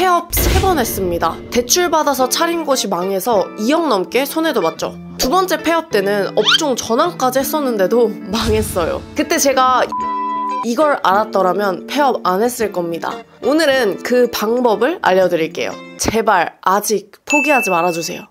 폐업 3번 했습니다. 대출 받아서 차린 곳이 망해서 2억 넘게 손해도 봤죠. 두 번째 폐업 때는 업종 전환까지 했었는데도 망했어요. 그때 제가 이걸 알았더라면 폐업 안 했을 겁니다. 오늘은 그 방법을 알려드릴게요. 제발 아직 포기하지 말아주세요.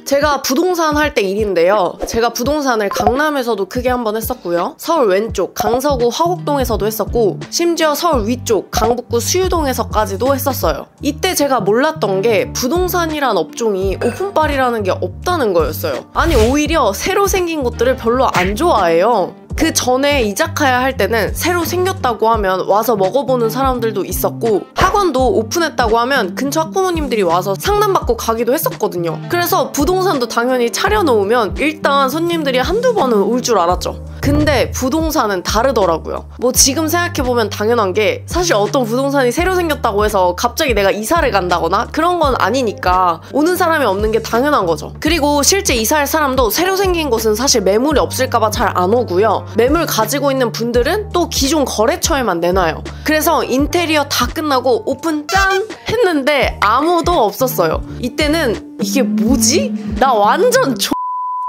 제가 부동산 할 때 일인데요. 제가 부동산을 강남에서도 크게 한번 했었고요. 서울 왼쪽 강서구 화곡동에서도 했었고, 심지어 서울 위쪽 강북구 수유동에서까지도 했었어요. 이때 제가 몰랐던 게 부동산이란 업종이 오픈빨이라는 게 없다는 거였어요. 아니 오히려 새로 생긴 곳들을 별로 안 좋아해요. 그 전에 이자카야 할 때는 새로 생겼다고 하면 와서 먹어보는 사람들도 있었고, 학원도 오픈했다고 하면 근처 학부모님들이 와서 상담받고 가기도 했었거든요. 그래서 부동산도 당연히 차려놓으면 일단 손님들이 한두 번은 올 줄 알았죠. 근데 부동산은 다르더라고요. 뭐 지금 생각해보면 당연한 게, 사실 어떤 부동산이 새로 생겼다고 해서 갑자기 내가 이사를 간다거나 그런 건 아니니까 오는 사람이 없는 게 당연한 거죠. 그리고 실제 이사할 사람도 새로 생긴 곳은 사실 매물이 없을까봐 잘 안 오고요. 매물 가지고 있는 분들은 또 기존 거래처에만 내놔요. 그래서 인테리어 다 끝나고 오픈 짠! 했는데 아무도 없었어요. 이때는 이게 뭐지? 나 완전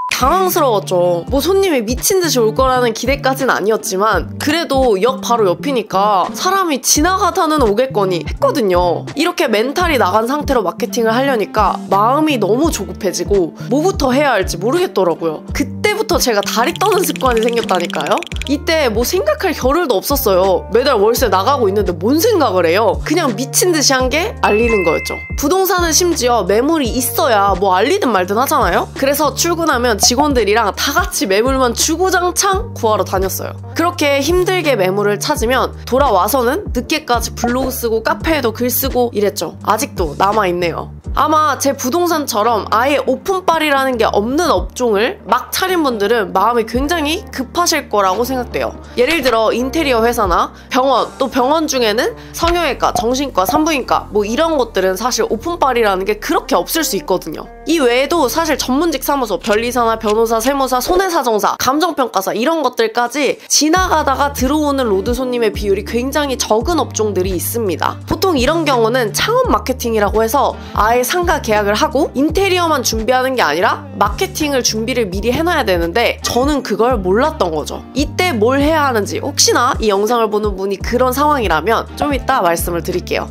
당황스러웠죠. 뭐 손님이 미친듯이 올 거라는 기대까지는 아니었지만, 그래도 역 바로 옆이니까 사람이 지나가다는 오겠거니 했거든요. 이렇게 멘탈이 나간 상태로 마케팅을 하려니까 마음이 너무 조급해지고 뭐부터 해야 할지 모르겠더라고요. 그때부터 제가 다리 떠는 습관이 생겼다니까요. 이때 뭐 생각할 겨를도 없었어요. 매달 월세 나가고 있는데 뭔 생각을 해요. 그냥 미친듯이 한 게 알리는 거였죠. 부동산은 심지어 매물이 있어야 뭐 알리든 말든 하잖아요. 그래서 출근하면 직원들이랑 다 같이 매물만 주구장창 구하러 다녔어요. 그렇게 힘들게 매물을 찾으면 돌아와서는 늦게까지 블로그 쓰고 카페에도 글 쓰고 이랬죠. 아직도 남아있네요. 아마 제 부동산처럼 아예 오픈빨이라는 게 없는 업종을 막 차린 분들은 마음이 굉장히 급하실 거라고 생각돼요. 예를 들어 인테리어 회사나 병원, 또 병원 중에는 성형외과, 정신과, 산부인과 뭐 이런 것들은 사실 오픈빨이라는 게 그렇게 없을 수 있거든요. 이 외에도 사실 전문직 사무소, 변리사나 변호사, 세무사, 손해사정사, 감정평가사 이런 것들까지 지나가다가 들어오는 로드 손님의 비율이 굉장히 적은 업종들이 있습니다. 보통 이런 경우는 창업 마케팅이라고 해서 아예 상가 계약을 하고 인테리어만 준비하는 게 아니라 마케팅을 준비를 미리 해놔야 되는데, 저는 그걸 몰랐던 거죠. 이때 뭘 해야 하는지 혹시나 이 영상을 보는 분이 그런 상황이라면 좀 이따 말씀을 드릴게요.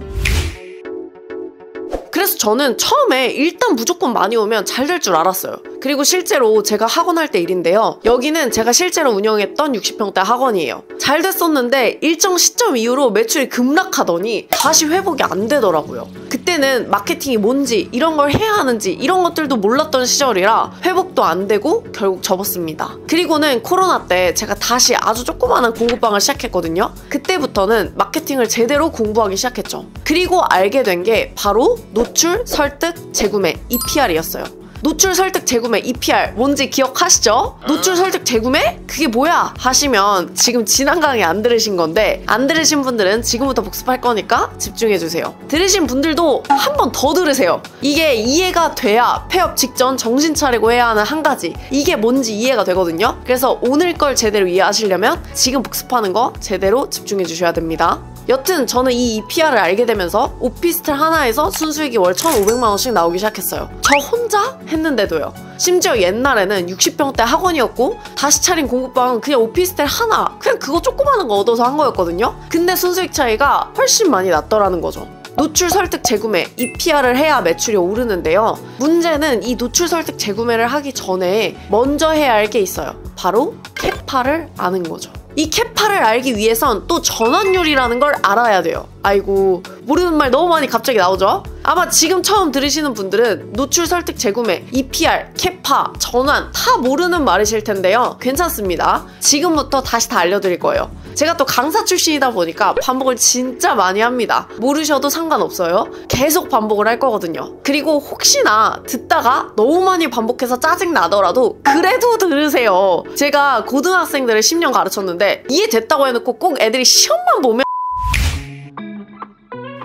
그래서 저는 처음에 일단 무조건 많이 오면 잘 될 줄 알았어요. 그리고 실제로 제가 학원 할 때 일인데요. 여기는 제가 실제로 운영했던 60평대 학원이에요. 잘 됐었는데 일정 시점 이후로 매출이 급락하더니 다시 회복이 안 되더라고요. 그때는 마케팅이 뭔지, 이런 걸 해야 하는지 이런 것들도 몰랐던 시절이라 회복도 안 되고 결국 접었습니다. 그리고는 코로나 때 제가 다시 아주 조그마한 공부방을 시작했거든요. 그때부터는 마케팅을 제대로 공부하기 시작했죠. 그리고 알게 된 게 바로 노출, 설득, 재구매, EPR이었어요. 노출, 설득, 재구매, EPR 뭔지 기억하시죠? 노출, 설득, 재구매? 그게 뭐야? 하시면 지금 지난 강의 안 들으신 건데, 안 들으신 분들은 지금부터 복습할 거니까 집중해주세요. 들으신 분들도 한 번 더 들으세요. 이게 이해가 돼야 폐업 직전 정신 차리고 해야 하는 한 가지, 이게 뭔지 이해가 되거든요. 그래서 오늘 걸 제대로 이해하시려면 지금 복습하는 거 제대로 집중해 주셔야 됩니다. 여튼 저는 이 EPR을 알게 되면서 오피스텔 하나에서 순수익이 월 1,500만 원씩 나오기 시작했어요. 저 혼자 했는데도요. 심지어 옛날에는 60평대 학원이었고 다시 차린 공부방은 그냥 오피스텔 하나, 그냥 그거 조그마한 거 얻어서 한 거였거든요. 근데 순수익 차이가 훨씬 많이 났더라는 거죠. 노출, 설득, 재구매, EPR을 해야 매출이 오르는데요. 문제는 이 노출, 설득, 재구매를 하기 전에 먼저 해야 할 게 있어요. 바로 캐파를 아는 거죠. 이 캐파를 알기 위해선 또 전환율이라는 걸 알아야 돼요. 아이고, 모르는 말 너무 많이 갑자기 나오죠? 아마 지금 처음 들으시는 분들은 노출, 설득, 재구매, EPR, 캐파, 전환 다 모르는 말이실 텐데요. 괜찮습니다. 지금부터 다시 다 알려드릴 거예요. 제가 또 강사 출신이다 보니까 반복을 진짜 많이 합니다. 모르셔도 상관없어요. 계속 반복을 할 거거든요. 그리고 혹시나 듣다가 너무 많이 반복해서 짜증 나더라도 그래도 들으세요. 제가 고등학생들을 10년 가르쳤는데 이해됐다고 해놓고 꼭 애들이 시험만 보면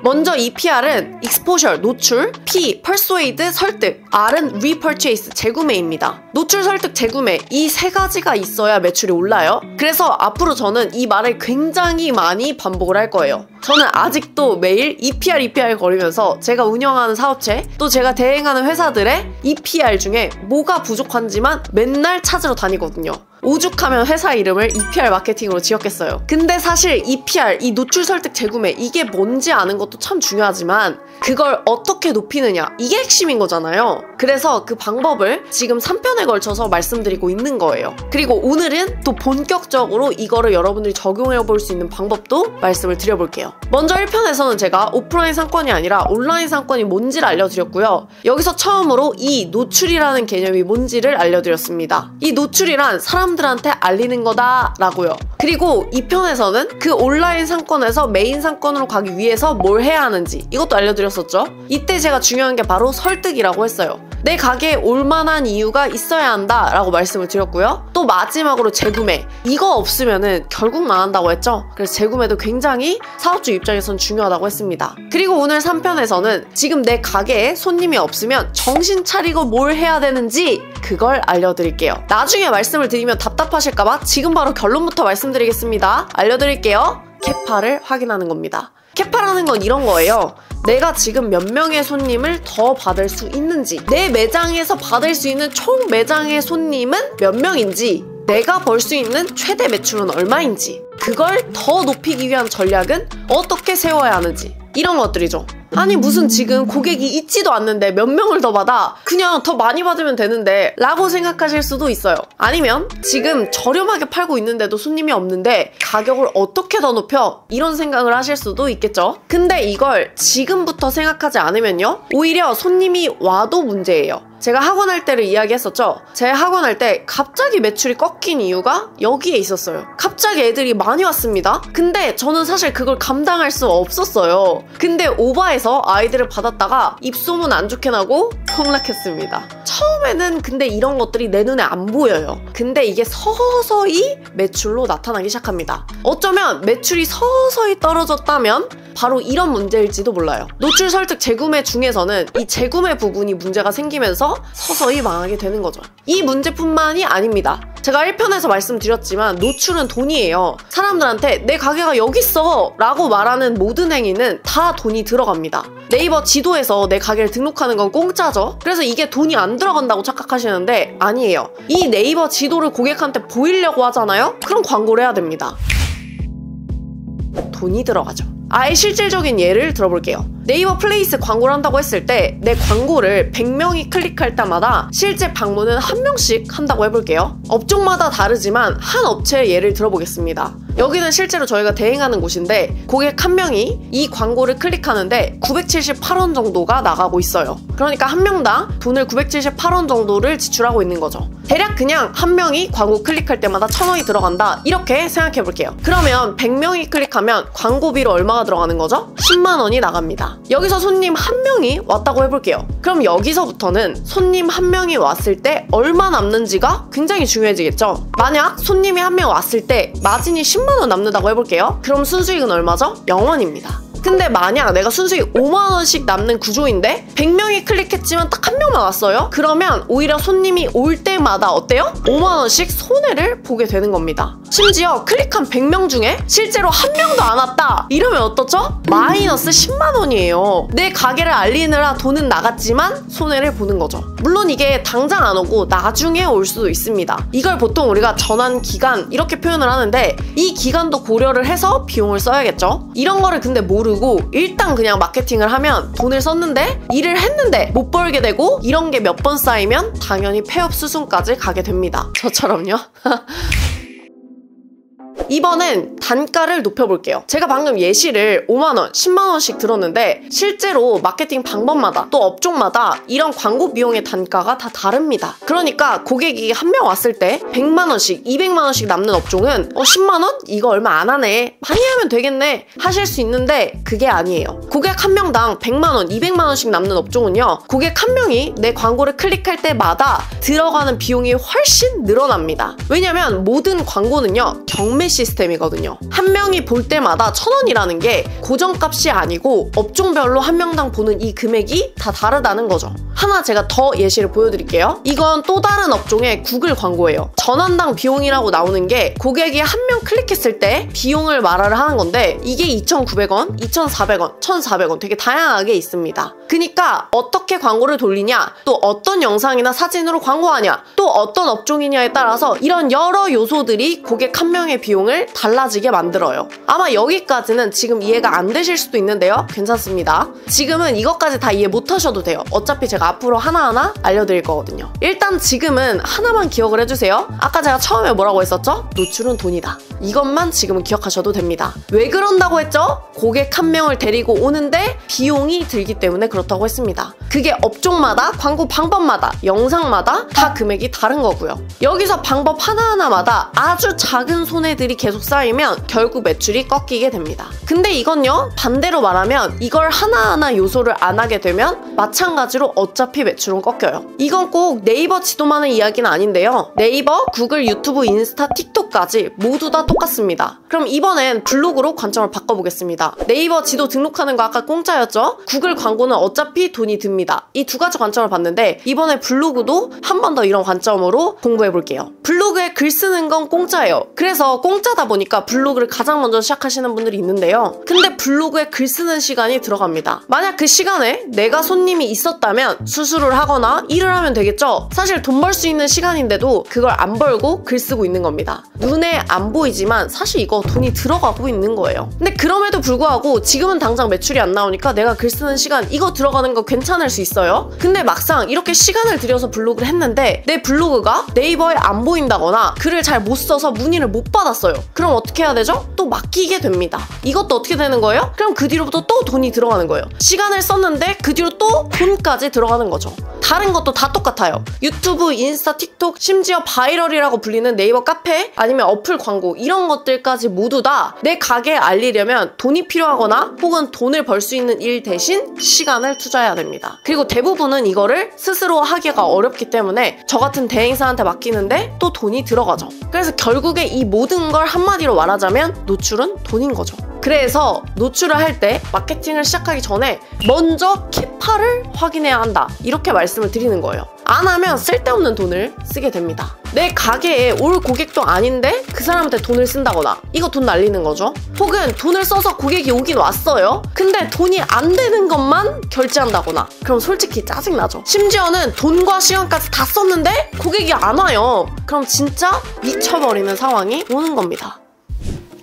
먼저 이 PR은 exposure, 노출, P, persuade, 설득, R은 repurchase, 재구매입니다. 노출, 설득, 재구매 이 세 가지가 있어야 매출이 올라요. 그래서 앞으로 저는 이 말을 굉장히 많이 반복을 할 거예요. 저는 아직도 매일 EPR 거리면서 제가 운영하는 사업체 또 제가 대행하는 회사들의 EPR 중에 뭐가 부족한지만 맨날 찾으러 다니거든요. 오죽하면 회사 이름을 EPR 마케팅으로 지었겠어요. 근데 사실 EPR, 이 노출 설득 재구매 이게 뭔지 아는 것도 참 중요하지만 그걸 어떻게 높이느냐 이게 핵심인 거잖아요. 그래서 그 방법을 지금 3편에 걸쳐서 말씀드리고 있는 거예요. 그리고 오늘은 또 본격적으로 이거를 여러분들이 적용해 볼 수 있는 방법도 말씀을 드려볼게요. 먼저 1편에서는 제가 오프라인 상권이 아니라 온라인 상권이 뭔지를 알려드렸고요. 여기서 처음으로 이 노출이라는 개념이 뭔지를 알려드렸습니다. 이 노출이란 사람들한테 알리는 거다라고요. 그리고 2편에서는 그 온라인 상권에서 메인 상권으로 가기 위해서 뭘 해야 하는지 이것도 알려드렸었죠. 이때 제가 중요한 게 바로 설득이라고 했어요. 내 가게에 올만한 이유가 있어야 한다 라고 말씀을 드렸고요. 또 마지막으로 재구매, 이거 없으면은 결국 망한다고 했죠. 그래서 재구매도 굉장히 사업주 입장에선 중요하다고 했습니다. 그리고 오늘 3편에서는 지금 내 가게에 손님이 없으면 정신 차리고 뭘 해야 되는지 그걸 알려드릴게요. 나중에 말씀을 드리면 답답하실까봐 지금 바로 결론부터 말씀드리겠습니다. 알려드릴게요. 캐파를 확인하는 겁니다. 캐파라는 건 이런 거예요. 내가 지금 몇 명의 손님을 더 받을 수 있는지, 내 매장에서 받을 수 있는 총 매장의 손님은 몇 명인지, 내가 벌 수 있는 최대 매출은 얼마인지, 그걸 더 높이기 위한 전략은 어떻게 세워야 하는지, 이런 것들이죠. 아니 무슨 지금 고객이 있지도 않는데 몇 명을 더 받아? 그냥 더 많이 받으면 되는데 라고 생각하실 수도 있어요. 아니면 지금 저렴하게 팔고 있는데도 손님이 없는데 가격을 어떻게 더 높여? 이런 생각을 하실 수도 있겠죠. 근데 이걸 지금부터 생각하지 않으면요 오히려 손님이 와도 문제예요. 제가 학원 할 때를 이야기했었죠. 제 학원 할 때 갑자기 매출이 꺾인 이유가 여기에 있었어요. 갑자기 애들이 많이 왔습니다. 근데 저는 사실 그걸 감당할 수 없었어요. 근데 오바해서 아이들을 받았다가 입소문 안 좋게 나고 폭락했습니다. 처음에는 근데 이런 것들이 내 눈에 안 보여요. 근데 이게 서서히 매출로 나타나기 시작합니다. 어쩌면 매출이 서서히 떨어졌다면 바로 이런 문제일지도 몰라요. 노출 설득 재구매 중에서는 이 재구매 부분이 문제가 생기면서 서서히 망하게 되는 거죠. 이 문제뿐만이 아닙니다. 제가 1편에서 말씀드렸지만 노출은 돈이에요. 사람들한테 내 가게가 여기 있어 라고 말하는 모든 행위는 다 돈이 들어갑니다. 네이버 지도에서 내 가게를 등록하는 건 공짜죠. 그래서 이게 돈이 안 들어간다고 착각하시는데 아니에요. 이 네이버 지도를 고객한테 보이려고 하잖아요? 그럼 광고를 해야 됩니다. 돈이 들어가죠. 아예 실질적인 예를 들어볼게요. 네이버 플레이스 광고를 한다고 했을 때 내 광고를 100명이 클릭할 때마다 실제 방문은 1명씩 한다고 해볼게요. 업종마다 다르지만 한 업체의 예를 들어보겠습니다. 여기는 실제로 저희가 대행하는 곳인데 고객 한 명이 이 광고를 클릭하는데 978원 정도가 나가고 있어요. 그러니까 한 명당 돈을 978원 정도를 지출하고 있는 거죠. 대략 그냥 한 명이 광고 클릭할 때마다 1,000원이 들어간다 이렇게 생각해 볼게요. 그러면 100명이 클릭하면 광고비로 얼마가 들어가는 거죠? 10만 원이 나갑니다. 여기서 손님 한 명이 왔다고 해볼게요. 그럼 여기서부터는 손님 한 명이 왔을 때 얼마 남는지가 굉장히 중요해지겠죠. 만약 손님이 한 명 왔을 때 마진이 10만 원 남는다고 해볼게요. 그럼 순수익은 얼마죠? 0원입니다. 근데 만약 내가 순수익 5만원씩 남는 구조인데 100명이 클릭했지만 딱 한 명만 왔어요? 그러면 오히려 손님이 올 때마다 어때요? 5만원씩 손해를 보게 되는 겁니다. 심지어 클릭한 100명 중에 실제로 한 명도 안 왔다 이러면 어떻죠? 마이너스 10만원이에요. 내 가게를 알리느라 돈은 나갔지만 손해를 보는 거죠. 물론 이게 당장 안 오고 나중에 올 수도 있습니다. 이걸 보통 우리가 전환 기간 이렇게 표현을 하는데 이 기간도 고려를 해서 비용을 써야겠죠. 이런 거를 근데 모르고 일단 그냥 마케팅을 하면 돈을 썼는데 일을 했는데 못 벌게 되고 이런 게 몇 번 쌓이면 당연히 폐업 수순까지 가게 됩니다. 저처럼요. 이번엔 단가를 높여볼게요. 제가 방금 예시를 5만원, 10만원씩 들었는데 실제로 마케팅 방법마다 또 업종마다 이런 광고 비용의 단가가 다 다릅니다. 그러니까 고객이 한 명 왔을 때 100만원씩, 200만원씩 남는 업종은 10만원? 이거 얼마 안 하네. 많이 하면 되겠네. 하실 수 있는데 그게 아니에요. 고객 한 명당 100만원, 200만원씩 남는 업종은요. 고객 한 명이 내 광고를 클릭할 때마다 들어가는 비용이 훨씬 늘어납니다. 왜냐면 모든 광고는요. 경매 시스템이거든요. 한 명이 볼 때마다 1,000원이라는 게 고정값이 아니고 업종별로 한 명당 보는 이 금액이 다 다르다는 거죠. 하나 제가 더 예시를 보여드릴게요. 이건 또 다른 업종의 구글 광고예요. 전원당 비용이라고 나오는 게 고객이 한 명 클릭했을 때 비용을 말을 하는 건데 이게 2,900원, 2,400원, 1,400원 되게 다양하게 있습니다. 그러니까 어떻게 광고를 돌리냐, 또 어떤 영상이나 사진으로 광고하냐, 또 어떤 업종이냐에 따라서 이런 여러 요소들이 고객 한 명의 비용을 달라지게 만들어요. 아마 여기까지는 지금 이해가 안 되실 수도 있는데요. 괜찮습니다. 지금은 이것까지 다 이해 못 하셔도 돼요. 어차피 제가 앞으로 하나하나 알려드릴 거거든요. 일단 지금은 하나만 기억을 해주세요. 아까 제가 처음에 뭐라고 했었죠? 노출은 돈이다. 이것만 지금은 기억하셔도 됩니다. 왜 그런다고 했죠? 고객 한 명을 데리고 오는데 비용이 들기 때문에 그렇다고 했습니다. 그게 업종마다, 광고 방법마다, 영상마다 다 금액이 다른 거고요. 여기서 방법 하나하나마다 아주 작은 손해들이 계속 쌓이면 결국 매출이 꺾이게 됩니다. 근데 이건요, 반대로 말하면 이걸 하나하나 요소를 안 하게 되면 마찬가지로 어차피 매출은 꺾여요. 이건 꼭 네이버 지도만의 이야기는 아닌데요. 네이버, 구글, 유튜브, 인스타, 틱톡까지 모두 다 똑같습니다. 그럼 이번엔 블로그로 관점을 바꿔보겠습니다. 네이버 지도 등록하는 거 아까 공짜였죠? 구글 광고는 어차피 돈이 듭니다. 이 두 가지 관점을 봤는데 이번에 블로그도 한 번 더 이런 관점으로 공부해볼게요. 블로그에 글 쓰는 건 공짜예요. 그래서 공짜다 보니까 블로그를 가장 먼저 시작하시는 분들이 있는데요. 근데 블로그에 글 쓰는 시간이 들어갑니다. 만약 그 시간에 내가 손님이 있었다면 수술을 하거나 일을 하면 되겠죠? 사실 돈 벌 수 있는 시간인데도 그걸 안 벌고 글 쓰고 있는 겁니다. 눈에 안 보이지만 사실 이거 돈이 들어가고 있는 거예요. 근데 그럼에도 불구하고 지금은 당장 매출이 안 나오니까 내가 글 쓰는 시간 이거 들어가는 거 괜찮을 수 있어요. 근데 막상 이렇게 시간을 들여서 블로그를 했는데 내 블로그가 네이버에 안 보인다거나 글을 잘 못 써서 문의를 못 받았어요. 그럼 어떻게 해야 되죠? 또 맡기게 됩니다. 이것도 어떻게 되는 거예요? 그럼 그 뒤로부터 또 돈이 들어가는 거예요. 시간을 썼는데 그 뒤로 또 돈까지 들어가는 거죠. 다른 것도 다 똑같아요. 유튜브, 인스타, 틱톡, 심지어 바이럴이라고 불리는 네이버 카페 아니면 어플 광고 이런 것들까지 모두 다 내 가게에 알리려면 돈이 필요하거나 혹은 돈을 벌 수 있는 일 대신 시간을 투자해야 됩니다. 그리고 대부분은 이거를 스스로 하기가 어렵기 때문에 저 같은 대행사한테 맡기는데 또 돈이 들어가죠. 그래서 결국에 이 모든 걸 한마디로 말하자면 노출은 돈인 거죠. 그래서 노출을 할 때 마케팅을 시작하기 전에 먼저 캐파를 확인해야 한다. 이렇게 말씀을 드리는 거예요. 안 하면 쓸데없는 돈을 쓰게 됩니다. 내 가게에 올 고객도 아닌데 그 사람한테 돈을 쓴다거나 이거 돈 날리는 거죠. 혹은 돈을 써서 고객이 오긴 왔어요. 근데 돈이 안 되는 것만 결제한다거나 그럼 솔직히 짜증나죠. 심지어는 돈과 시간까지 다 썼는데 고객이 안 와요. 그럼 진짜 미쳐버리는 상황이 오는 겁니다.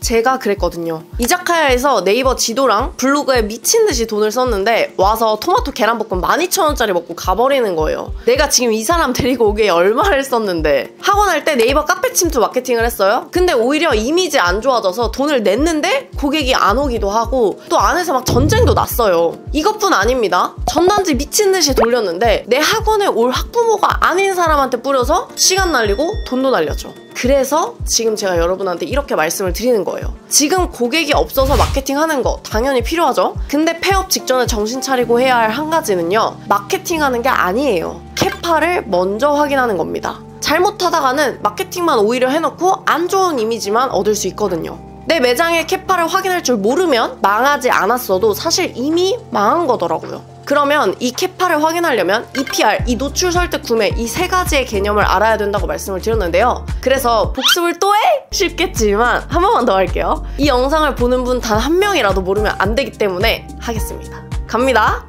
제가 그랬거든요. 이자카야에서 네이버 지도랑 블로그에 미친듯이 돈을 썼는데 와서 토마토 계란볶음 12,000원짜리 먹고 가버리는 거예요. 내가 지금 이 사람 데리고 오기에 얼마를 썼는데. 하고 날 때 네이버 카페 침투 마케팅을 했어요. 근데 오히려 이미지 안 좋아져서 돈을 냈는데 고객이 안 오기도 하고 또 안에서 막 전쟁도 났어요. 이것뿐 아닙니다. 전단지 미친듯이 돌렸는데 내 학원에 올 학부모가 아닌 사람한테 뿌려서 시간 날리고 돈도 날렸죠. 그래서 지금 제가 여러분한테 이렇게 말씀을 드리는 거예요. 지금 고객이 없어서 마케팅하는 거 당연히 필요하죠. 근데 폐업 직전에 정신 차리고 해야 할 한 가지는요. 마케팅하는 게 아니에요. 캐파를 먼저 확인하는 겁니다. 잘못하다가는 마케팅만 오히려 해놓고 안 좋은 이미지만 얻을 수 있거든요. 내 매장의 캐파를 확인할 줄 모르면 망하지 않았어도 사실 이미 망한 거더라고요. 그러면 이 캐파를 확인하려면 EPR, 이 노출 설득 구매 이 세 가지의 개념을 알아야 된다고 말씀을 드렸는데요. 그래서 복습을 또 해? 쉽겠지만 한 번만 더 할게요. 이 영상을 보는 분 단 한 명이라도 모르면 안 되기 때문에 하겠습니다. 갑니다.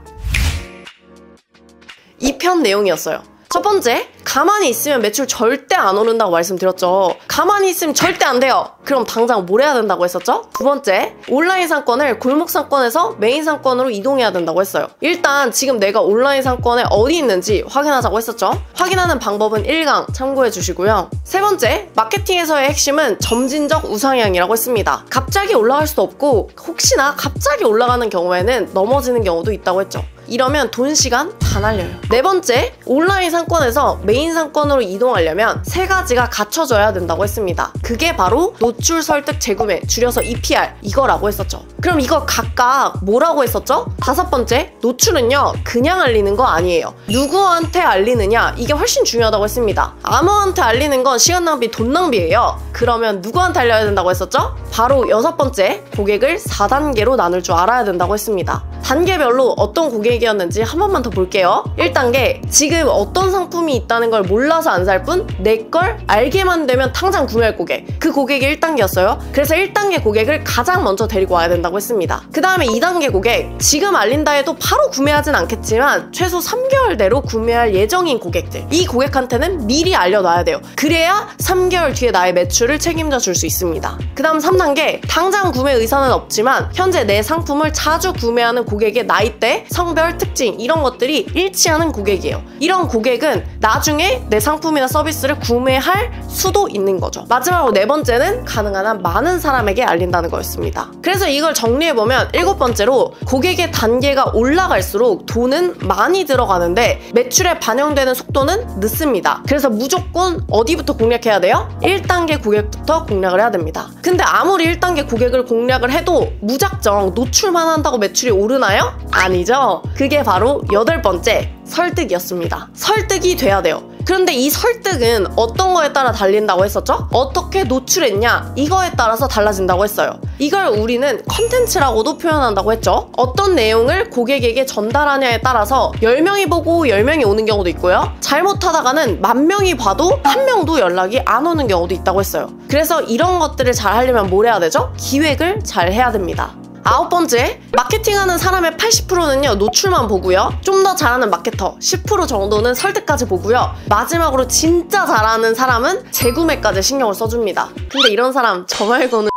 2편 내용이었어요. 첫 번째, 가만히 있으면 매출 절대 안 오른다고 말씀드렸죠. 가만히 있으면 절대 안 돼요. 그럼 당장 뭘 해야 된다고 했었죠? 두 번째, 온라인 상권을 골목 상권에서 메인 상권으로 이동해야 된다고 했어요. 일단 지금 내가 온라인 상권에 어디 있는지 확인하자고 했었죠. 확인하는 방법은 1강 참고해 주시고요. 세 번째, 마케팅에서의 핵심은 점진적 우상향이라고 했습니다. 갑자기 올라갈 수도 없고 혹시나 갑자기 올라가는 경우에는 넘어지는 경우도 있다고 했죠. 이러면 돈, 시간 다 날려요. 네 번째, 온라인 상권에서 메인 상권으로 이동하려면 세 가지가 갖춰져야 된다고 했습니다. 그게 바로 노출, 설득, 재구매, 줄여서 EPR 이거라고 했었죠. 그럼 이거 각각 뭐라고 했었죠? 다섯 번째, 노출은요 그냥 알리는 거 아니에요. 누구한테 알리느냐, 이게 훨씬 중요하다고 했습니다. 아무한테 알리는 건 시간 낭비, 돈 낭비예요. 그러면 누구한테 알려야 된다고 했었죠? 바로 여섯 번째, 고객을 4단계로 나눌 줄 알아야 된다고 했습니다. 단계별로 어떤 고객이었는지 한 번만 더 볼게요. 1단계, 지금 어떤 상품이 있다는 걸 몰라서 안 살 뿐 내 걸 알게만 되면 당장 구매할 고객, 그 고객이 1단계였어요. 그래서 1단계 고객을 가장 먼저 데리고 와야 된다고 했습니다. 그 다음에 2단계 고객, 지금 알린다 해도 바로 구매하진 않겠지만 최소 3개월 내로 구매할 예정인 고객들, 이 고객한테는 미리 알려놔야 돼요. 그래야 3개월 뒤에 나의 매출을 책임져 줄 수 있습니다. 그 다음 3단계, 당장 구매 의사는 없지만 현재 내 상품을 자주 구매하는 고객의 나이대, 성별, 특징 이런 것들이 일치하는 고객이에요. 이런 고객은 나중에 내 상품이나 서비스를 구매할 수도 있는 거죠. 마지막으로 네 번째는 가능한 한 많은 사람에게 알린다는 거였습니다. 그래서 이걸 정리해보면 일곱 번째로, 고객의 단계가 올라갈수록 돈은 많이 들어가는데 매출에 반영되는 속도는 늦습니다. 그래서 무조건 어디부터 공략해야 돼요? 1단계 고객부터 공략을 해야 됩니다. 근데 아무리 1단계 고객을 공략을 해도 무작정 노출만 한다고 매출이 오르나요? 아니죠. 그게 바로 여덟 번째, 설득이었습니다. 설득이 돼야 돼요. 그런데 이 설득은 어떤 거에 따라 달린다고 했었죠? 어떻게 노출했냐, 이거에 따라서 달라진다고 했어요. 이걸 우리는 컨텐츠라고도 표현한다고 했죠. 어떤 내용을 고객에게 전달하냐에 따라서 10명이 보고 10명이 오는 경우도 있고요. 잘못하다가는 10,000명이 봐도 1명도 연락이 안 오는 경우도 있다고 했어요. 그래서 이런 것들을 잘 하려면 뭘 해야 되죠? 기획을 잘 해야 됩니다. 아홉 번째, 마케팅하는 사람의 80%는요 노출만 보고요, 좀 더 잘하는 마케터 10% 정도는 설득까지 보고요, 마지막으로 진짜 잘하는 사람은 재구매까지 신경을 써줍니다. 근데 이런 사람 저 말고는.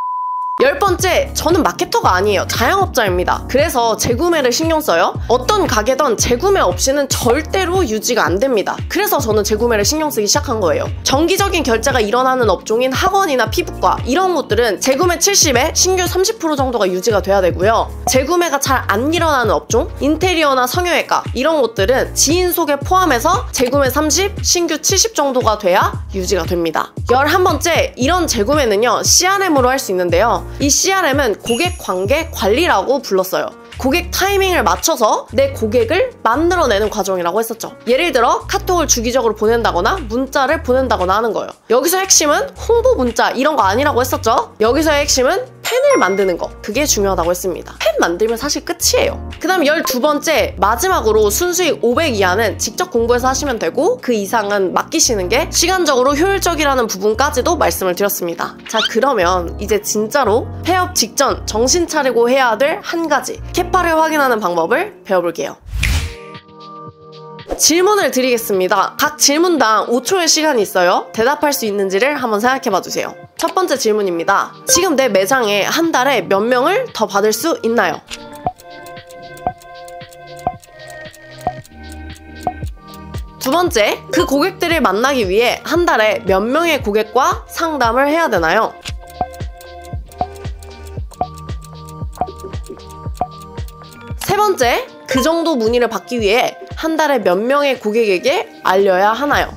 열 번째, 저는 마케터가 아니에요. 자영업자입니다. 그래서 재구매를 신경 써요. 어떤 가게든 재구매 없이는 절대로 유지가 안 됩니다. 그래서 저는 재구매를 신경 쓰기 시작한 거예요. 정기적인 결제가 일어나는 업종인 학원이나 피부과 이런 곳들은 재구매 70에 신규 30% 정도가 유지가 돼야 되고요. 재구매가 잘 안 일어나는 업종, 인테리어나 성형외과 이런 곳들은 지인 소개 포함해서 재구매 30, 신규 70 정도가 돼야 유지가 됩니다. 11번째, 이런 재구매는요 CRM으로 할 수 있는데요, 이 CRM은 고객 관계 관리라고 불렀어요. 고객 타이밍을 맞춰서 내 고객을 만들어내는 과정이라고 했었죠. 예를 들어 카톡을 주기적으로 보낸다거나 문자를 보낸다거나 하는 거예요. 여기서 핵심은 홍보 문자 이런 거 아니라고 했었죠. 여기서의 핵심은 펜을 만드는 거, 그게 중요하다고 했습니다. 펜 만들면 사실 끝이에요. 그 다음 12번째, 마지막으로 순수익 500 이하는 직접 공부해서 하시면 되고 그 이상은 맡기시는 게 시간적으로 효율적이라는 부분까지도 말씀을 드렸습니다. 자, 그러면 이제 진짜로 폐업 직전 정신 차리고 해야 될 한 가지, 캐파를 확인하는 방법을 배워볼게요. 질문을 드리겠습니다. 각 질문당 5초의 시간이 있어요. 대답할 수 있는지를 한번 생각해봐 주세요. 첫 번째 질문입니다. 지금 내 매장에 한 달에 몇 명을 더 받을 수 있나요? 두 번째, 그 고객들을 만나기 위해 한 달에 몇 명의 고객과 상담을 해야 되나요? 세 번째, 그 정도 문의를 받기 위해 한 달에 몇 명의 고객에게 알려야 하나요?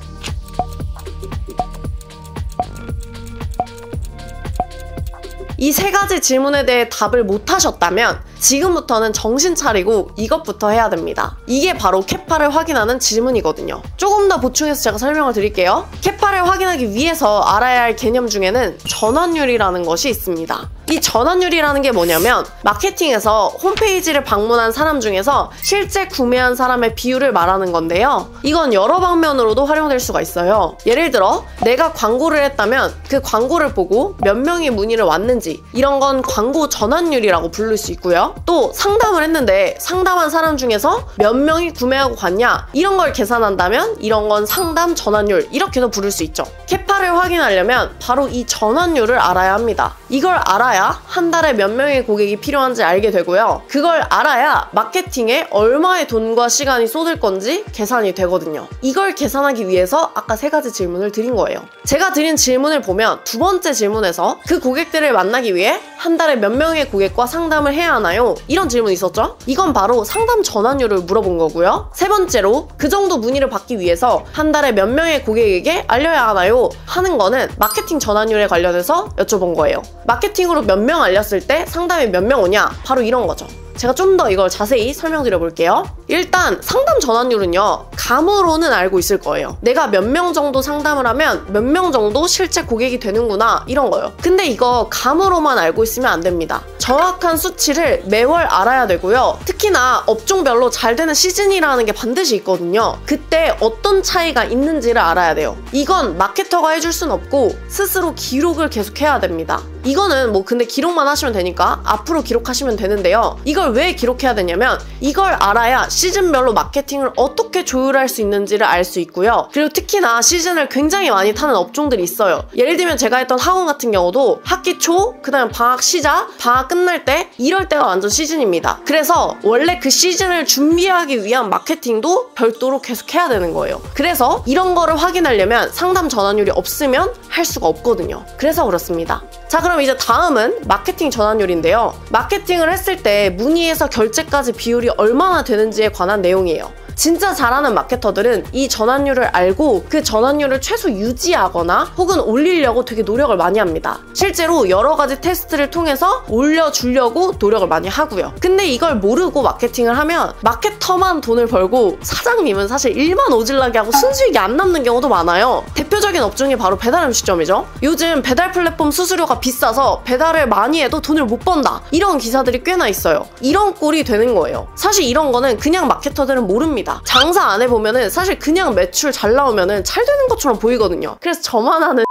이 세 가지 질문에 대해 답을 못 하셨다면 지금부터는 정신 차리고 이것부터 해야 됩니다. 이게 바로 캐파를 확인하는 질문이거든요. 조금 더 보충해서 제가 설명을 드릴게요. 캐파를 확인하기 위해서 알아야 할 개념 중에는 전환율이라는 것이 있습니다. 이 전환율이라는 게 뭐냐면 마케팅에서 홈페이지를 방문한 사람 중에서 실제 구매한 사람의 비율을 말하는 건데요. 이건 여러 방면으로도 활용될 수가 있어요. 예를 들어 내가 광고를 했다면 그 광고를 보고 몇 명이 문의를 왔는지, 이런 건 광고 전환율이라고 부를 수 있고요. 또 상담을 했는데 상담한 사람 중에서 몇 명이 구매하고 갔냐, 이런 걸 계산한다면 이런 건 상담 전환율, 이렇게도 부를 수 있죠. 캐파를 확인하려면 바로 이 전환율을 알아야 합니다. 이걸 알아야 한 달에 몇 명의 고객이 필요한지 알게 되고요. 그걸 알아야 마케팅에 얼마의 돈과 시간이 쏟을 건지 계산이 되거든요. 이걸 계산하기 위해서 아까 세 가지 질문을 드린 거예요. 제가 드린 질문을 보면 두 번째 질문에서 그 고객들을 만나기 위해 한 달에 몇 명의 고객과 상담을 해야 하나요? 하나요? 이런 질문이 있었죠? 이건 바로 상담 전환율을 물어본 거고요. 세 번째로 그 정도 문의를 받기 위해서 한 달에 몇 명의 고객에게 알려야 하나요? 하는 거는 마케팅 전환율에 관련해서 여쭤본 거예요. 마케팅으로 몇 명 알렸을 때 상담이 몇 명 오냐? 바로 이런 거죠. 제가 좀 더 이걸 자세히 설명드려 볼게요. 일단 상담 전환율은요, 감으로는 알고 있을 거예요. 내가 몇 명 정도 상담을 하면 몇 명 정도 실제 고객이 되는구나, 이런 거요. 근데 이거 감으로만 알고 있으면 안 됩니다. 정확한 수치를 매월 알아야 되고요. 특히나 업종별로 잘 되는 시즌이라는 게 반드시 있거든요. 그때 어떤 차이가 있는지를 알아야 돼요. 이건 마케터가 해줄 순 없고 스스로 기록을 계속 해야 됩니다. 이거는 뭐 근데 기록만 하시면 되니까 앞으로 기록하시면 되는데요. 이걸 왜 기록해야 되냐면 이걸 알아야 시즌별로 마케팅을 어떻게 조율할 수 있는지를 알 수 있고요. 그리고 특히나 시즌을 굉장히 많이 타는 업종들이 있어요. 예를 들면 제가 했던 학원 같은 경우도 학기 초, 그 다음 방학 시작, 방학 끝날 때 이럴 때가 완전 시즌입니다. 그래서 원래 그 시즌을 준비하기 위한 마케팅도 별도로 계속 해야 되는 거예요. 그래서 이런 거를 확인하려면 상담 전환율이 없으면 할 수가 없거든요. 그래서 그렇습니다. 자, 그럼 이제 다음은 마케팅 전환율인데요. 마케팅을 했을 때 문의에서 결제까지 비율이 얼마나 되는지에 관한 내용이에요. 진짜 잘하는 마케터들은 이 전환율을 알고 그 전환율을 최소 유지하거나 혹은 올리려고 되게 노력을 많이 합니다. 실제로 여러 가지 테스트를 통해서 올려주려고 노력을 많이 하고요. 근데 이걸 모르고 마케팅을 하면 마케터만 돈을 벌고 사장님은 사실 일만 오질나게 하고 순수익이 안 남는 경우도 많아요. 대표적인 업종이 바로 배달 음식점이죠. 요즘 배달 플랫폼 수수료가 비싸서 배달을 많이 해도 돈을 못 번다, 이런 기사들이 꽤나 있어요. 이런 꼴이 되는 거예요. 사실 이런 거는 그냥 마케터들은 모릅니다. 장사 안 해보면은 사실 그냥 매출 잘 나오면은 잘 되는 것처럼 보이거든요. 그래서 저만 하는.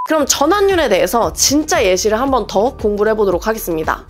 그럼 전환율에 대해서 진짜 예시를 한번 더 공부를 해보도록 하겠습니다.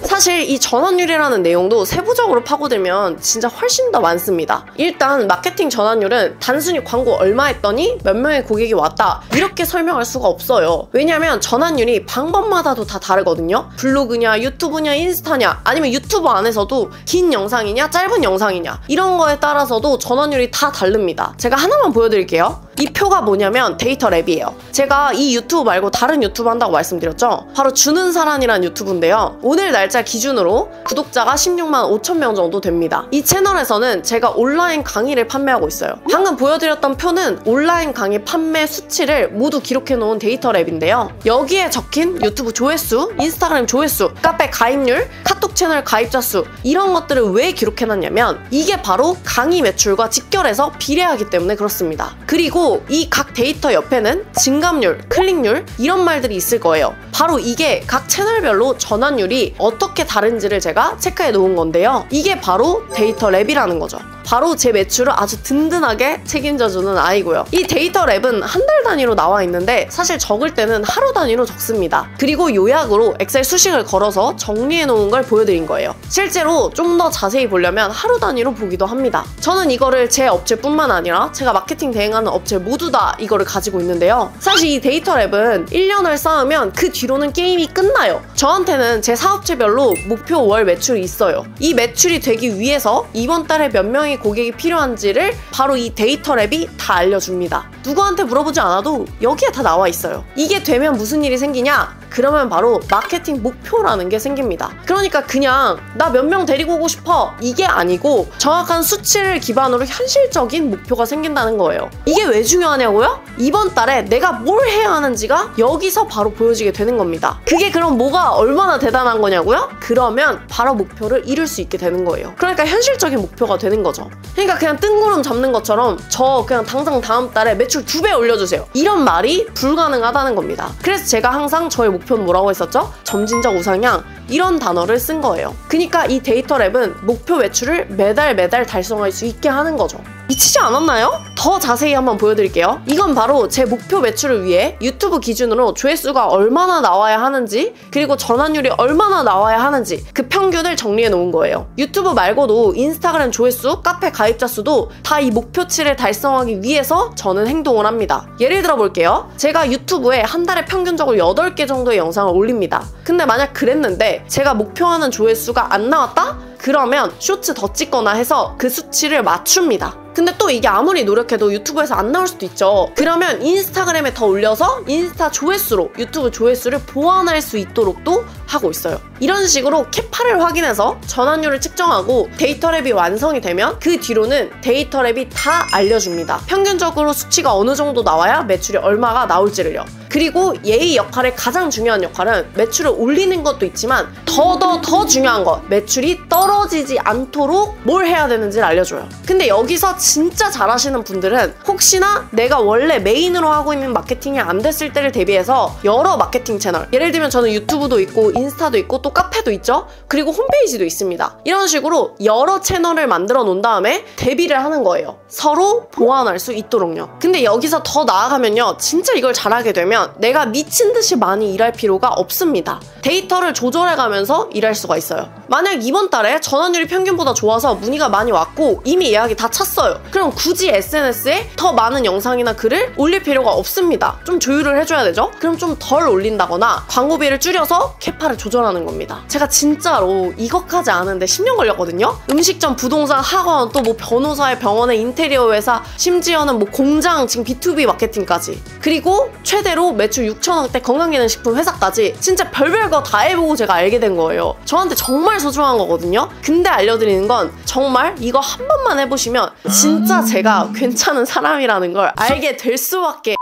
사실 이 전환율이라는 내용도 세부적으로 파고들면 진짜 훨씬 더 많습니다. 일단 마케팅 전환율은 단순히 광고 얼마 했더니 몇 명의 고객이 왔다, 이렇게 설명할 수가 없어요. 왜냐면 전환율이 방법마다도 다 다르거든요. 블로그냐, 유튜브냐, 인스타냐, 아니면 유튜브 안에서도 긴 영상이냐, 짧은 영상이냐, 이런 거에 따라서도 전환율이 다 다릅니다. 제가 하나만 보여드릴게요. 이 표가 뭐냐면 데이터 랩이에요. 제가 이 유튜브 말고 다른 유튜브 한다고 말씀드렸죠? 바로 주는 사람이라는 유튜브인데요. 오늘 날짜 기준으로 구독자가 16만 5천 명 정도 됩니다. 이 채널에서는 제가 온라인 강의를 판매하고 있어요. 방금 보여드렸던 표는 온라인 강의 판매 수치를 모두 기록해놓은 데이터 랩인데요. 여기에 적힌 유튜브 조회수, 인스타그램 조회수, 카페 가입률, 카톡 채널 가입자 수, 이런 것들을 왜 기록해놨냐면 이게 바로 강의 매출과 직결해서 비례하기 때문에 그렇습니다. 그리고 이 각 데이터 옆에는 증감률, 클릭률, 이런 말들이 있을 거예요. 바로 이게 각 채널별로 전환율이 어떻게 다른지를 제가 체크해 놓은 건데요. 이게 바로 데이터 랩이라는 거죠. 바로 제 매출을 아주 든든하게 책임져주는 아이고요. 이 데이터 랩은 한 달 단위로 나와 있는데 사실 적을 때는 하루 단위로 적습니다. 그리고 요약으로 엑셀 수식을 걸어서 정리해 놓은 걸 보여드린 거예요. 실제로 좀 더 자세히 보려면 하루 단위로 보기도 합니다. 저는 이거를 제 업체뿐만 아니라 제가 마케팅 대행하는 업체 모두 다 이거를 가지고 있는데요. 사실 이 데이터 랩은 1년을 쌓으면 그 뒤로는 게임이 끝나요. 저한테는 제 사업체별로 목표 월 매출이 있어요. 이 매출이 되기 위해서 이번 달에 몇 명이 고객이 필요한지를 바로 이 데이터 랩이 다 알려줍니다. 누구한테 물어보지 않아도 여기에 다 나와 있어요. 이게 되면 무슨 일이 생기냐? 그러면 바로 마케팅 목표라는 게 생깁니다. 그러니까 그냥 나 몇 명 데리고 오고 싶어, 이게 아니고 정확한 수치를 기반으로 현실적인 목표가 생긴다는 거예요. 이게 왜 중요하냐고요? 이번 달에 내가 뭘 해야 하는지가 여기서 바로 보여지게 되는 겁니다. 그게 그럼 뭐가 얼마나 대단한 거냐고요? 그러면 바로 목표를 이룰 수 있게 되는 거예요. 그러니까 현실적인 목표가 되는 거죠. 그러니까 그냥 뜬구름 잡는 것처럼 저 그냥 당장 다음 달에 매출 2배 올려주세요, 이런 말이 불가능하다는 겁니다. 그래서 제가 항상 저의 목표는 뭐라고 했었죠? 점진적 우상향, 이런 단어를 쓴 거예요. 그러니까 이 데이터 랩은 목표 매출을 매달 달성할 수 있게 하는 거죠. 미치지 않았나요? 더 자세히 한번 보여드릴게요. 이건 바로 제 목표 매출을 위해 유튜브 기준으로 조회수가 얼마나 나와야 하는지, 그리고 전환율이 얼마나 나와야 하는지 그 평균을 정리해 놓은 거예요. 유튜브 말고도 인스타그램 조회수, 카페 가입자 수도 다 이 목표치를 달성하기 위해서 저는 행동을 합니다. 예를 들어 볼게요. 제가 유튜브에 한 달에 평균적으로 8개 정도의 영상을 올립니다. 근데 만약 그랬는데 제가 목표하는 조회수가 안 나왔다? 그러면 쇼츠 더 찍거나 해서 그 수치를 맞춥니다. 근데 또 이게 아무리 노력해도 유튜브에서 안 나올 수도 있죠. 그러면 인스타그램에 더 올려서 인스타 조회수로 유튜브 조회수를 보완할 수 있도록도 하고 있어요. 이런 식으로 캐파를 확인해서 전환율을 측정하고 데이터랩이 완성이 되면 그 뒤로는 데이터랩이 다 알려줍니다. 평균적으로 수치가 어느 정도 나와야 매출이 얼마가 나올지를요. 그리고 얘의 역할의 가장 중요한 역할은 매출을 올리는 것도 있지만 더 중요한 것, 매출이 떨어지지 않도록 뭘 해야 되는지를 알려줘요. 근데 여기서 진짜 잘하시는 분들은 혹시나 내가 원래 메인으로 하고 있는 마케팅이 안 됐을 때를 대비해서 여러 마케팅 채널, 예를 들면 저는 유튜브도 있고 인스타도 있고 또 카페도 있죠. 그리고 홈페이지도 있습니다. 이런 식으로 여러 채널을 만들어 놓은 다음에 대비를 하는 거예요. 서로 보완할 수 있도록요. 근데 여기서 더 나아가면요, 진짜 이걸 잘하게 되면 내가 미친 듯이 많이 일할 필요가 없습니다. 데이터를 조절해가면서 일할 수가 있어요. 만약 이번 달에 전환율이 평균보다 좋아서 문의가 많이 왔고 이미 예약이 다 찼어요. 그럼 굳이 SNS에 더 많은 영상이나 글을 올릴 필요가 없습니다. 좀 조율을 해줘야 되죠? 그럼 좀 덜 올린다거나 광고비를 줄여서 캐파를 조절하는 겁니다. 제가 진짜로 이것까지 아는데 10년 걸렸거든요? 음식점, 부동산, 학원, 또 뭐 변호사의 병원의 인테리어 회사, 심지어는 뭐 공장, 지금 B2B 마케팅까지, 그리고 최대로 매출 6천원대 건강기능식품 회사까지 진짜 별별 거 다 해보고 제가 알게 된 거예요. 저한테 정말 소중한 거거든요. 근데 알려드리는 건 정말 이거 한 번만 해보시면 진짜 제가 괜찮은 사람이라는 걸 알게 될 수밖에.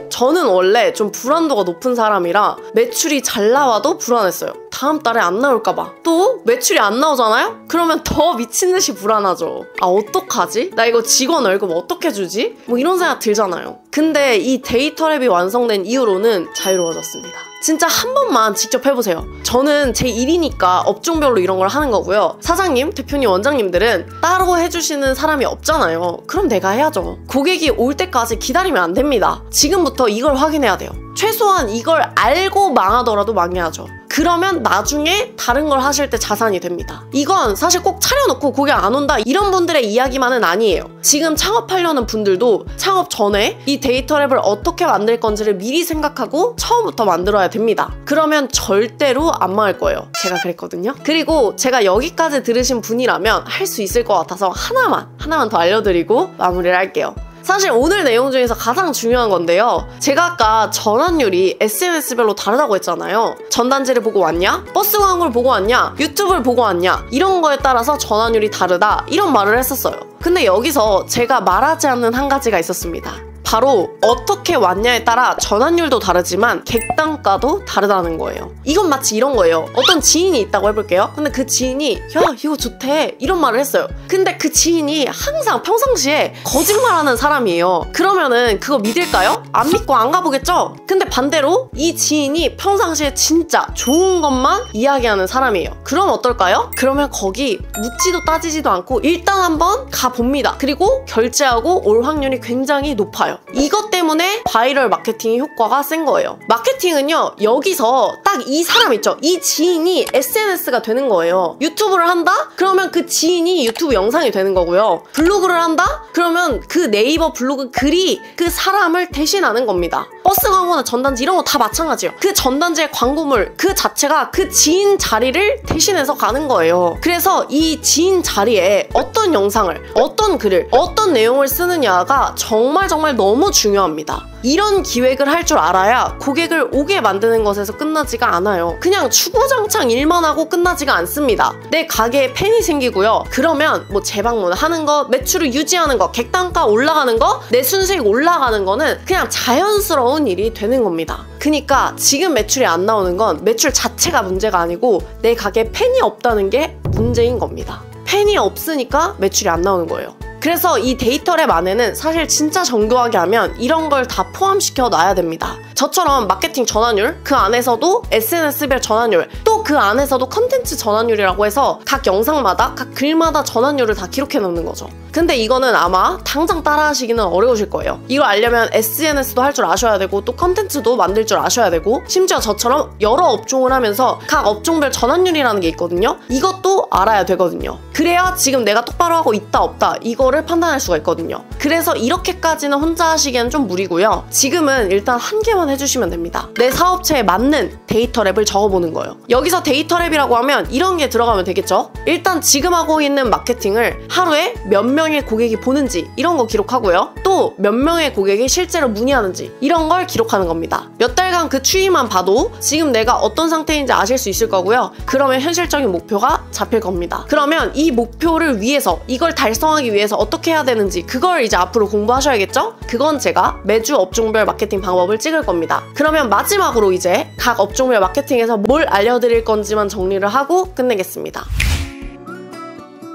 저는 원래 좀 불안도가 높은 사람이라 매출이 잘 나와도 불안했어요. 다음 달에 안 나올까봐. 또 매출이 안 나오잖아요? 그러면 더 미친듯이 불안하죠. 아, 어떡하지? 나 이거 직원 월급 어떻게 주지? 뭐 이런 생각 들잖아요. 근데 이 데이터랩이 완성된 이후로는 자유로워졌습니다. 진짜 한 번만 직접 해보세요. 저는 제 일이니까 업종별로 이런 걸 하는 거고요. 사장님, 대표님, 원장님들은 따로 해주시는 사람이 없잖아요. 그럼 내가 해야죠. 고객이 올 때까지 기다리면 안 됩니다. 지금부터 이걸 확인해야 돼요. 최소한 이걸 알고 망하더라도 망해야죠. 그러면 나중에 다른 걸 하실 때 자산이 됩니다. 이건 사실 꼭 차려놓고 고객 안 온다 이런 분들의 이야기만은 아니에요. 지금 창업하려는 분들도 창업 전에 이 데이터랩을 어떻게 만들 건지를 미리 생각하고 처음부터 만들어야 됩니다. 그러면 절대로 안 망할 거예요. 제가 그랬거든요. 그리고 제가 여기까지 들으신 분이라면 할 수 있을 것 같아서 하나만 더 알려드리고 마무리를 할게요. 사실 오늘 내용 중에서 가장 중요한 건데요. 제가 아까 전환율이 SNS별로 다르다고 했잖아요. 전단지를 보고 왔냐? 버스 광고를 보고 왔냐? 유튜브를 보고 왔냐? 이런 거에 따라서 전환율이 다르다 이런 말을 했었어요. 근데 여기서 제가 말하지 않는 한 가지가 있었습니다. 바로 어떻게 왔냐에 따라 전환율도 다르지만 객단가도 다르다는 거예요. 이건 마치 이런 거예요. 어떤 지인이 있다고 해볼게요. 근데 그 지인이 야 이거 좋대 이런 말을 했어요. 근데 그 지인이 항상 평상시에 거짓말하는 사람이에요. 그러면은 그거 믿을까요? 안 믿고 안 가보겠죠? 근데 반대로 이 지인이 평상시에 진짜 좋은 것만 이야기하는 사람이에요. 그럼 어떨까요? 그러면 거기 묻지도 따지지도 않고 일단 한번 가봅니다. 그리고 결제하고 올 확률이 굉장히 높아요. 이것 때문에 바이럴 마케팅의 효과가 센 거예요. 마케팅은요, 여기서 딱 이 사람 있죠? 이 지인이 SNS가 되는 거예요. 유튜브를 한다? 그러면 그 지인이 유튜브 영상이 되는 거고요. 블로그를 한다? 그러면 그 네이버 블로그 글이 그 사람을 대신하는 겁니다. 버스 광고나 전단지 이런 거 다 마찬가지예요. 그 전단지의 광고물 그 자체가 그 지인 자리를 대신해서 가는 거예요. 그래서 이 지인 자리에 어떤 영상을, 어떤 글을, 어떤 내용을 쓰느냐가 정말 너무 중요합니다. 이런 기획을 할 줄 알아야 고객을 오게 만드는 것에서 끝나지가 않아요. 그냥 주구장창 일만 하고 끝나지가 않습니다. 내 가게에 팬이 생기고요. 그러면 뭐 재방문 하는 거, 매출을 유지하는 거, 객단가 올라가는 거, 내 순수익 올라가는 거는 그냥 자연스러운 일이 되는 겁니다. 그러니까 지금 매출이 안 나오는 건 매출 자체가 문제가 아니고 내 가게에 팬이 없다는 게 문제인 겁니다. 팬이 없으니까 매출이 안 나오는 거예요. 그래서 이 데이터랩 안에는 사실 진짜 정교하게 하면 이런 걸 다 포함시켜 놔야 됩니다. 저처럼 마케팅 전환율, 그 안에서도 SNS별 전환율, 또 그 안에서도 컨텐츠 전환율이라고 해서 각 영상마다, 각 글마다 전환율을 다 기록해 놓는 거죠. 근데 이거는 아마 당장 따라 하시기는 어려우실 거예요. 이걸 알려면 SNS도 할 줄 아셔야 되고 또 컨텐츠도 만들 줄 아셔야 되고 심지어 저처럼 여러 업종을 하면서 각 업종별 전환율이라는 게 있거든요. 이것도 알아야 되거든요. 그래야 지금 내가 똑바로 하고 있다 없다 이거를 판단할 수가 있거든요. 그래서 이렇게까지는 혼자 하시기엔 좀 무리고요. 지금은 일단 한 개만 해주시면 됩니다. 내 사업체에 맞는 데이터 랩을 적어보는 거예요. 여기서 데이터 랩이라고 하면 이런 게 들어가면 되겠죠? 일단 지금 하고 있는 마케팅을 하루에 몇 명의 고객이 보는지 이런 거 기록하고요. 또 몇 명의 고객이 실제로 문의하는지 이런 걸 기록하는 겁니다. 몇 달간 그 추이만 봐도 지금 내가 어떤 상태인지 아실 수 있을 거고요. 그러면 현실적인 목표가 잡힐 겁니다. 그러면 이 목표를 위해서 이걸 달성하기 위해서 어떻게 해야 되는지 그걸 이제 앞으로 공부하셔야겠죠? 그건 제가 매주 업종별 마케팅 방법을 찍을 겁니다. 그러면 마지막으로 이제 각 업종별 마케팅에서 뭘 알려드릴 건지만 정리를 하고 끝내겠습니다.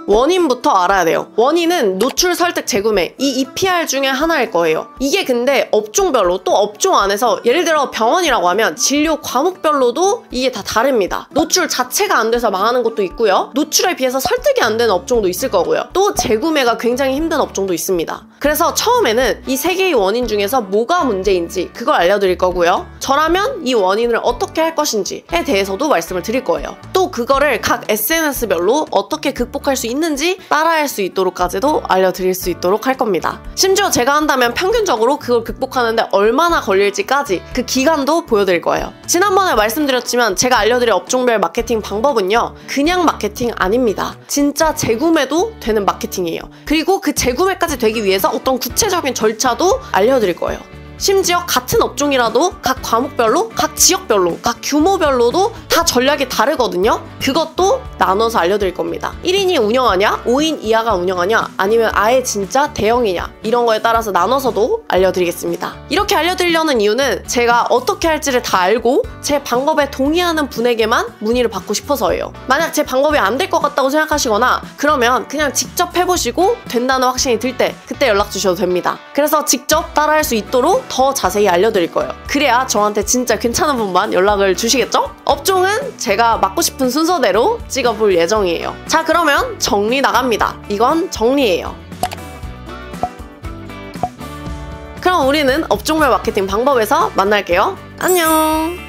원인부터 알아야 돼요. 원인은 노출, 설득, 재구매 이 EPR 중에 하나일 거예요. 이게 근데 업종별로 또 업종 안에서 예를 들어 병원이라고 하면 진료 과목별로도 이게 다 다릅니다. 노출 자체가 안 돼서 망하는 것도 있고요. 노출에 비해서 설득이 안 되는 업종도 있을 거고요. 또 재구매가 굉장히 힘든 업종도 있습니다. 그래서 처음에는 이 세 개의 원인 중에서 뭐가 문제인지 그걸 알려드릴 거고요. 저라면 이 원인을 어떻게 할 것인지에 대해서도 말씀을 드릴 거예요. 또 그거를 각 SNS별로 어떻게 극복할 수 있는지 따라할 수 있도록까지도 알려드릴 수 있도록 할 겁니다. 심지어 제가 한다면 평균적으로 그걸 극복하는데 얼마나 걸릴지까지 그 기간도 보여드릴 거예요. 지난번에 말씀드렸지만 제가 알려드릴 업종별 마케팅 방법은요, 그냥 마케팅 아닙니다. 진짜 재구매도 되는 마케팅이에요. 그리고 그 재구매까지 되기 위해서 어떤 구체적인 절차도 알려드릴 거예요. 심지어 같은 업종이라도 각 과목별로, 각 지역별로, 각 규모별로도 다 전략이 다르거든요. 그것도 나눠서 알려드릴 겁니다. 1인이 운영하냐? 5인 이하가 운영하냐? 아니면 아예 진짜 대형이냐? 이런 거에 따라서 나눠서도 알려드리겠습니다. 이렇게 알려드리려는 이유는 제가 어떻게 할지를 다 알고 제 방법에 동의하는 분에게만 문의를 받고 싶어서예요. 만약 제 방법이 안 될 것 같다고 생각하시거나 그러면 그냥 직접 해보시고 된다는 확신이 들 때 그때 연락 주셔도 됩니다. 그래서 직접 따라할 수 있도록 더 자세히 알려드릴 거예요. 그래야 저한테 진짜 괜찮은 분만 연락을 주시겠죠? 업종은 제가 맡고 싶은 순서대로 찍어볼 예정이에요. 자, 그러면 정리 나갑니다. 이건 정리예요. 그럼 우리는 업종별 마케팅 방법에서 만날게요. 안녕!